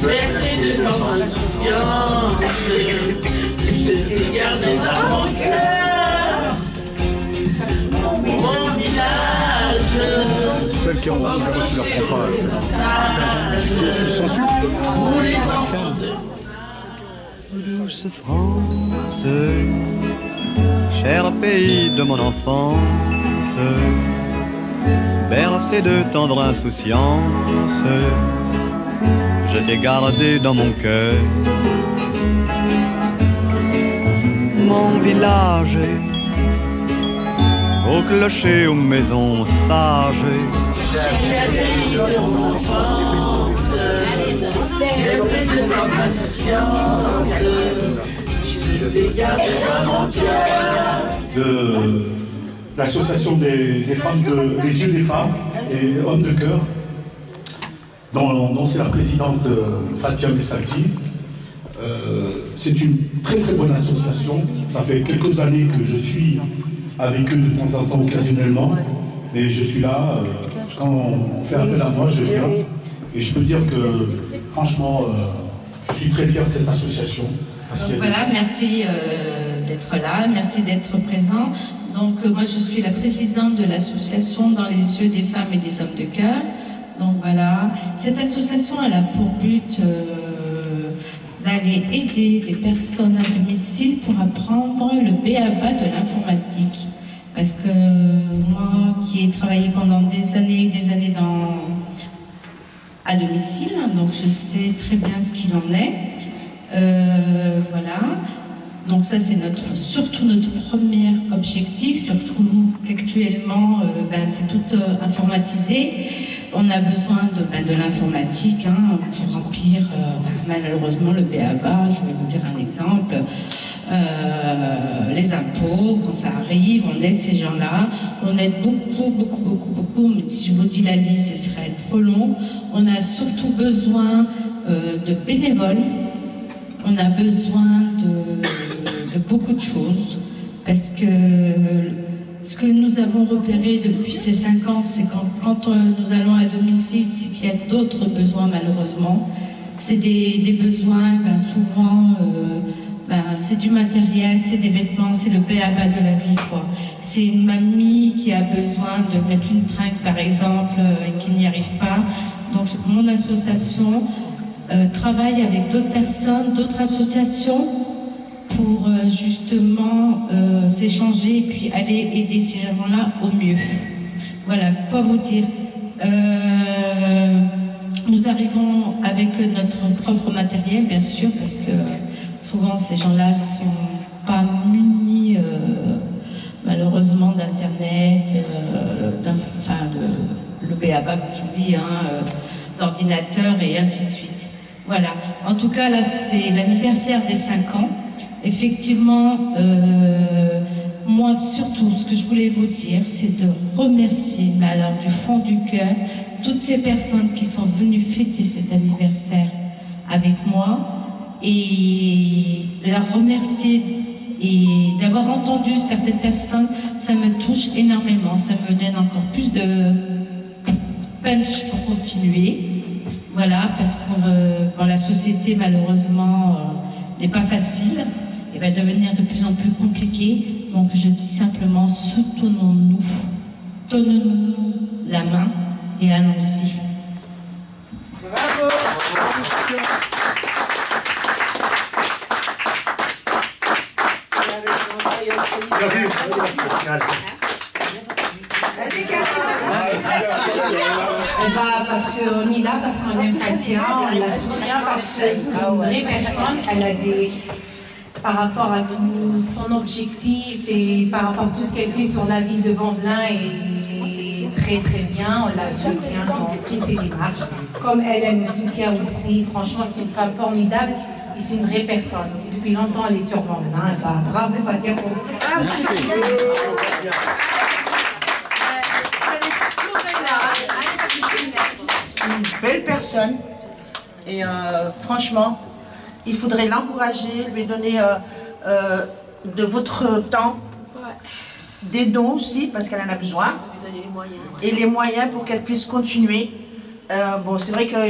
Bercé de tendre insouciance, je t'ai gardé dans mon cœur. Mon village, celle qui est en rouge, tu la prends pas. Tu censures pour les enfants de Douce France, cher pays de mon enfance, bercé de tendre insouciance, je t'ai gardé dans mon cœur. Mon village, au clocher, aux maisons sages, cher pays de mon enfance, bercé de tendre insouciance, je t'ai gardé dans mon cœur. De l'association des femmes, les yeux des femmes et hommes de cœur, dont c'est la présidente Fatia Messaji. C'est une très très bonne association. Ça fait quelques années que je suis avec eux de temps en temps occasionnellement, mais je suis là, quand on fait appel à moi, je viens. Et je peux dire que franchement, je suis très fier de cette association. Donc voilà, merci d'être là, merci d'être présent. Donc moi je suis la présidente de l'association Dans les yeux des femmes et des hommes de cœur. Donc voilà, cette association elle a pour but d'aller aider des personnes à domicile pour apprendre le b.a.-ba de l'informatique. Parce que moi qui ai travaillé pendant des années à domicile, donc je sais très bien ce qu'il en est. Voilà. Donc ça c'est surtout notre premier objectif, surtout qu'actuellement c'est tout informatisé. On a besoin de l'informatique pour remplir malheureusement le b.a.-ba. Je vais vous dire un exemple. Les impôts, quand ça arrive, on aide ces gens-là. On aide beaucoup, mais si je vous dis la liste, ce serait trop long. On a surtout besoin de bénévoles. On a besoin de beaucoup de choses, parce que ce que nous avons repéré depuis ces 5 ans, c'est quand nous allons à domicile, c'est qu'il y a d'autres besoins malheureusement. C'est des besoins, souvent, c'est du matériel, c'est des vêtements, c'est le b.a.-ba de la vie, quoi. C'est une mamie qui a besoin de mettre une trinque par exemple et qui n'y arrive pas. Donc mon association travaille avec d'autres personnes, d'autres associations pour justement s'échanger et puis aller aider ces gens-là au mieux. Voilà, quoi vous dire. Nous arrivons avec notre propre matériel, bien sûr, parce que souvent ces gens-là ne sont pas munis, malheureusement, d'Internet, le b.a.-ba, comme je vous dis, d'ordinateur et ainsi de suite. Voilà. En tout cas, là, c'est l'anniversaire des 5 ans. Effectivement, moi, surtout, ce que je voulais vous dire, c'est de remercier, mais alors du fond du cœur, toutes ces personnes qui sont venues fêter cet anniversaire avec moi et leur remercier et d'avoir entendu certaines personnes, ça me touche énormément. Ça me donne encore plus de punch pour continuer. Voilà, parce que quand la société, malheureusement, n'est pas facile, et va devenir de plus en plus compliquée. Donc je dis simplement, soutenons-nous, donnons-nous la main et allons-y. Bravo. Parce qu'on est là, parce qu'on aime Fatia, on la soutient, parce que c'est une vraie personne, elle a des... Par rapport à son objectif et par rapport à tout ce qu'elle fait sur la ville de Vamblin est très très bien, on la soutient dans toutes ses démarches. Comme elle nous soutient aussi, franchement c'est une femme formidable et c'est une vraie personne. Et depuis longtemps elle est sur Vamblin, bravo Fatia pour vous. C'est une belle personne et franchement, il faudrait l'encourager, lui donner de votre temps, des dons aussi, parce qu'elle en a besoin, et les moyens pour qu'elle puisse continuer Bon, c'est vrai qu'à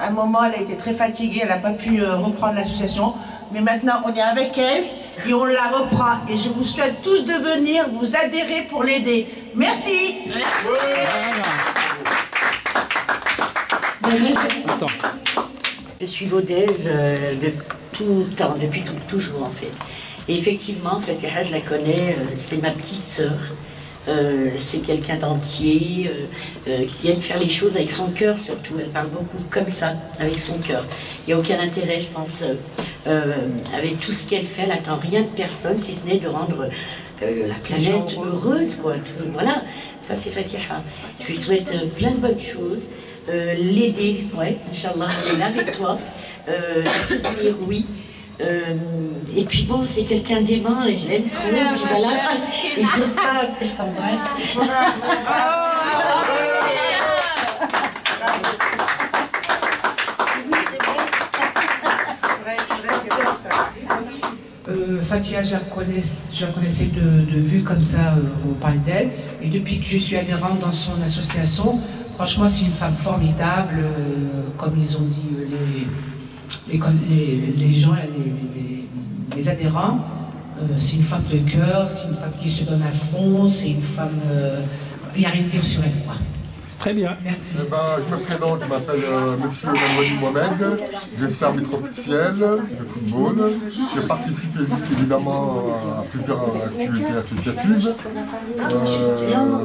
un moment, elle a été très fatiguée, elle n'a pas pu reprendre l'association. Mais maintenant, on est avec elle et on la reprend. Et je vous souhaite tous de venir vous adhérer pour l'aider. Merci. Je suis vaudaise de tout temps, depuis toujours en fait. Et effectivement, Fatiha, je la connais, c'est ma petite sœur. C'est quelqu'un d'entier, qui aime faire les choses avec son cœur surtout. Elle parle beaucoup comme ça, avec son cœur. Il n'y a aucun intérêt, je pense, avec tout ce qu'elle fait. Elle n'attend rien de personne, si ce n'est de rendre la planète heureuse, quoi. Voilà, ça c'est Fatiha. Je lui souhaite plein de bonnes choses. L'aider, ouais, Inch'Allah, elle est là avec toi. La soutenir, oui. Et puis bon, c'est quelqu'un d'aimant et je l'aime trop. Puis voilà, il ne pleure pas, je t'embrasse. Fatia, je la connaissais de vue comme ça, on parle d'elle. Et depuis que je suis adhérente dans son association, franchement, c'est une femme formidable, comme ils ont dit les gens, les adhérents. C'est une femme de cœur, c'est une femme qui se donne à fond, c'est une femme... Il n'y a rien à dire sur elle, quoi. Très bien. Merci. Eh ben, je me présente, je m'appelle Monsieur Mamoudi Mohamed, je suis arbitre officiel de football. Je participe évidemment à plusieurs activités associatives.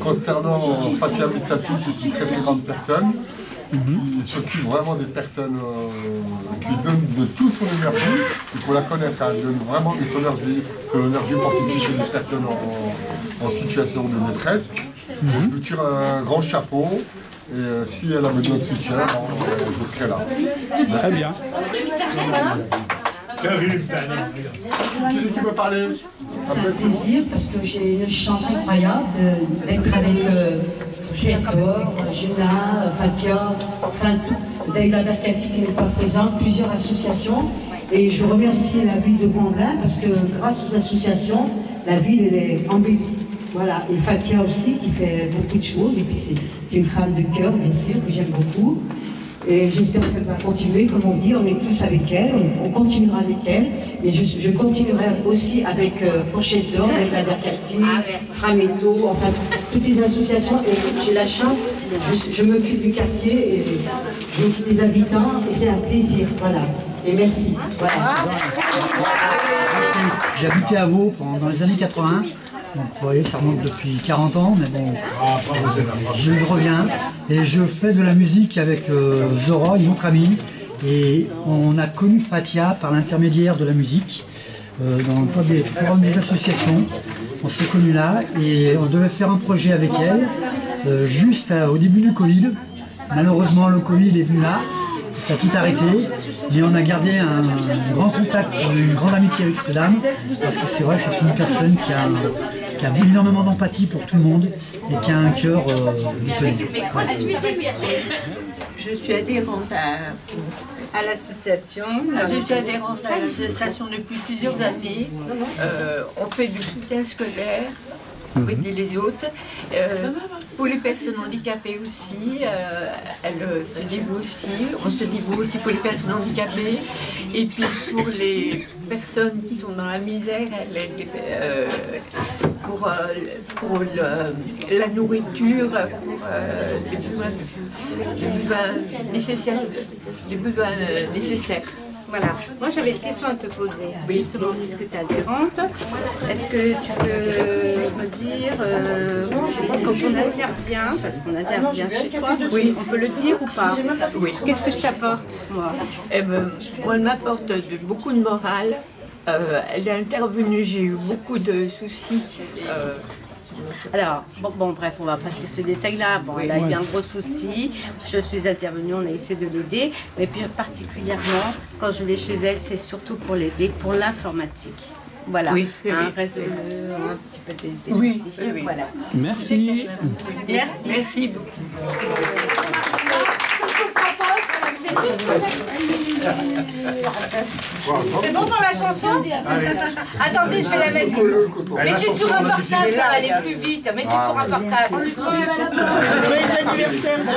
Concernant Fatia Mitsatsu, c'est une très grande personne. Il s'occupe vraiment des personnes qui donnent de tout son énergie. Il faut la connaître, elle donne vraiment de son énergie pour toutes les personnes en situation de détresse. Je lui tire un grand chapeau et si elle a besoin de soutien, je serai là. Très bien. Qui veut parler? C'est un plaisir parce que j'ai une chance incroyable d'être avec Hector, Gina, Fatia, enfin tout. Daïla Berkati qui n'est pas présente, plusieurs associations. Et je remercie la ville de Bondelin parce que grâce aux associations, la ville elle est embellie. Voilà, et Fatia aussi qui fait beaucoup de choses, et puis c'est une femme de cœur, bien sûr, que j'aime beaucoup. Et j'espère qu'elle va continuer, comme on dit, on est tous avec elle, on continuera avec elle. Et je continuerai aussi avec Fourchette d'Or, avec la Berkati, Frametto, enfin toutes les associations. Et j'ai la chance, je m'occupe du quartier, et je m'occupe des habitants, et c'est un plaisir, voilà. Et merci. Voilà. J'ai habité à Vaud dans les années 80. Donc vous voyez, ça remonte depuis 40 ans, mais bon, je reviens et je fais de la musique avec Zora, une autre amie, et on a connu Fatia par l'intermédiaire de la musique, dans le cadre des forums des associations. On s'est connus là et on devait faire un projet avec elle, juste au début du Covid. Malheureusement, le Covid est venu là. Ça a tout arrêté, mais on a gardé un grand contact, une grande amitié avec cette dame, parce que c'est vrai que c'est une personne qui a énormément d'empathie pour tout le monde et qui a un cœur du tenir. Voilà. Je suis adhérente à l'association. Je suis adhérente à l'association depuis plusieurs années. On fait du soutien scolaire. Pour aider les autres. Pour les personnes handicapées aussi, elles se dévouent aussi. On se dévoue aussi pour les personnes handicapées. Et puis pour les personnes qui sont dans la misère, elle aide pour la nourriture, pour les besoins nécessaires. Voilà, moi j'avais une question à te poser, justement puisque tu es adhérente. Est-ce que tu peux me dire, quand on intervient, parce qu'on intervient chez toi, oui. On peut le dire ou pas? Oui. Qu'est-ce que je t'apporte, moi? Moi, elle m'apporte beaucoup de morale. Elle est intervenue, j'ai eu beaucoup de soucis. Alors, bon, bref, on va passer ce détail-là. Bon, elle a eu un gros souci. Je suis intervenue, on a essayé de l'aider. Mais puis particulièrement, quand je vais chez elle, c'est surtout pour l'aider, pour l'informatique. Voilà, résoudre un petit peu des soucis. Oui. Voilà. Merci. Merci beaucoup. C'est bon pour la chanson? Attendez, je vais la mettre. Mettez sur un portable, ça va aller plus vite. Mettez sur un portable. Joyeux anniversaire de...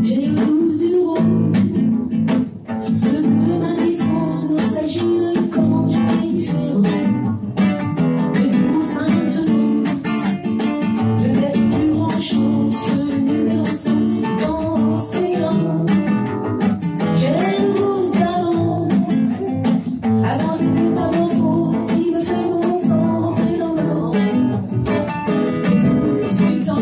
J'ai le blues du rose, ce que m'indispose, nostalgie de quand j'étais différent. Le blues maintenant, je n'ai plus grand chose que le numéro 100 dans l'océan. J'ai le blues d'avant, avant cette métamorphose qui me fait mon sang entrer dans le rang. Le blues du temps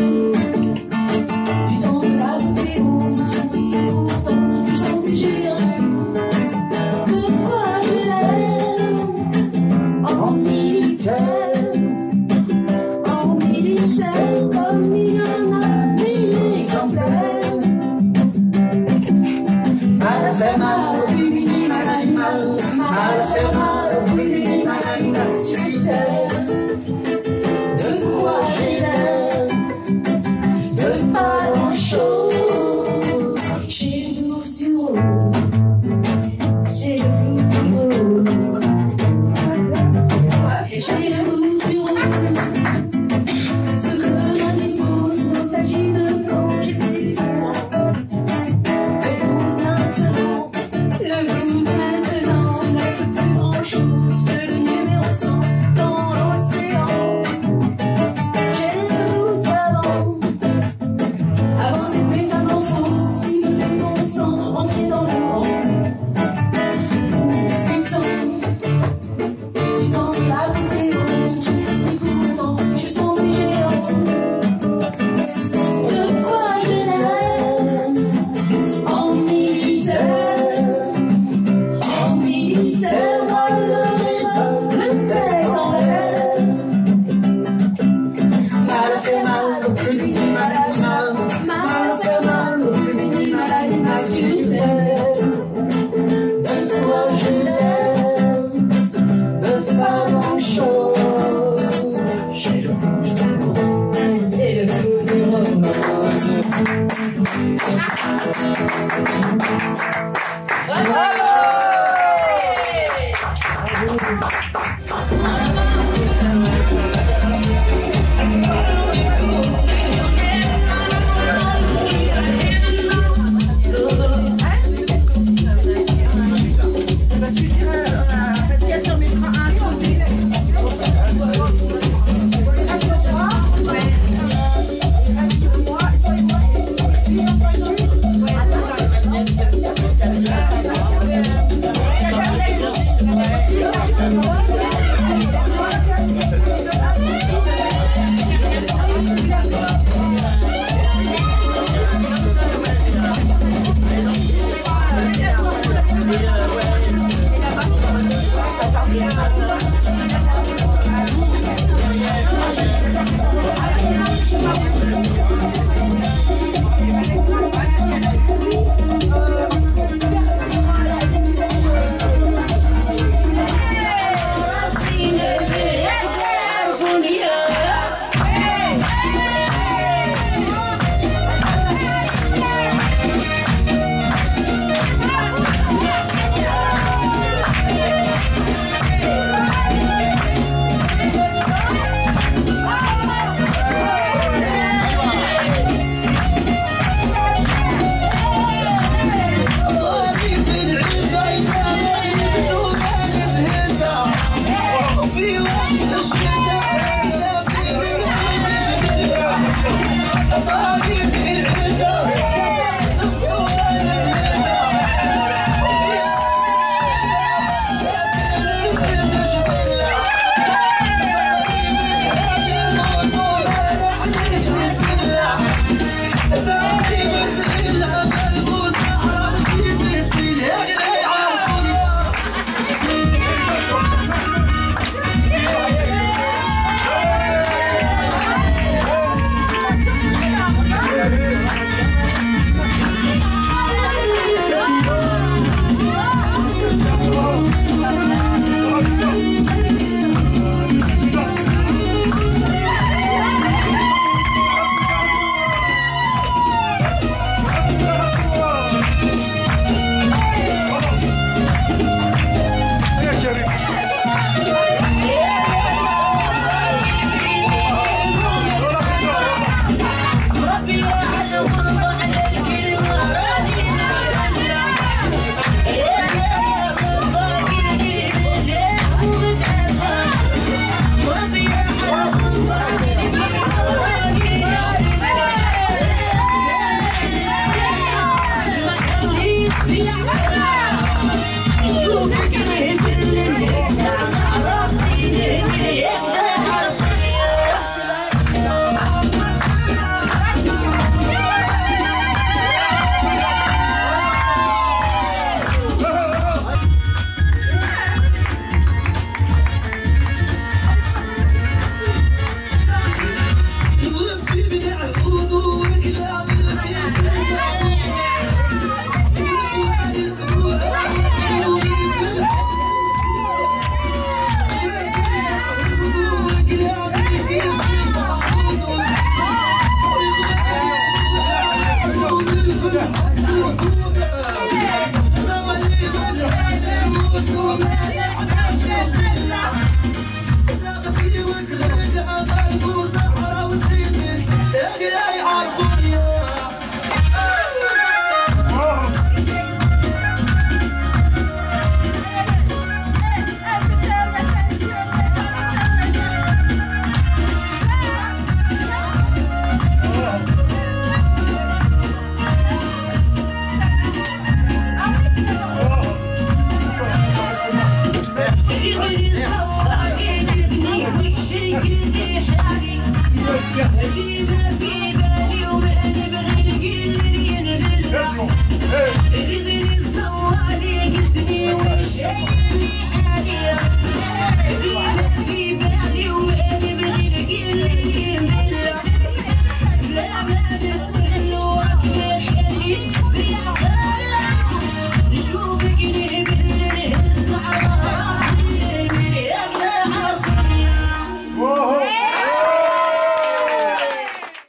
de la beauté rose, tout petit pourtant, juste en des géants. De quoi j'ai l'air en militaire, comme il y en a 1000 exemplaires. Mal à faire mal, oui, mal à mal, mal à faire mal, oui, mal à mal, sur terre. De quoi j'ai l'air de pas grand chose. J'ai le blues du rose, j'ai le blues du rose, j'ai le blues du rose, ce que m'indispose, nostalgie de quand j'étais différent. Le blues maintenant n'a plus grand chose que le numéro 100 dans l'océan. J'ai le blues avant cette métamorphose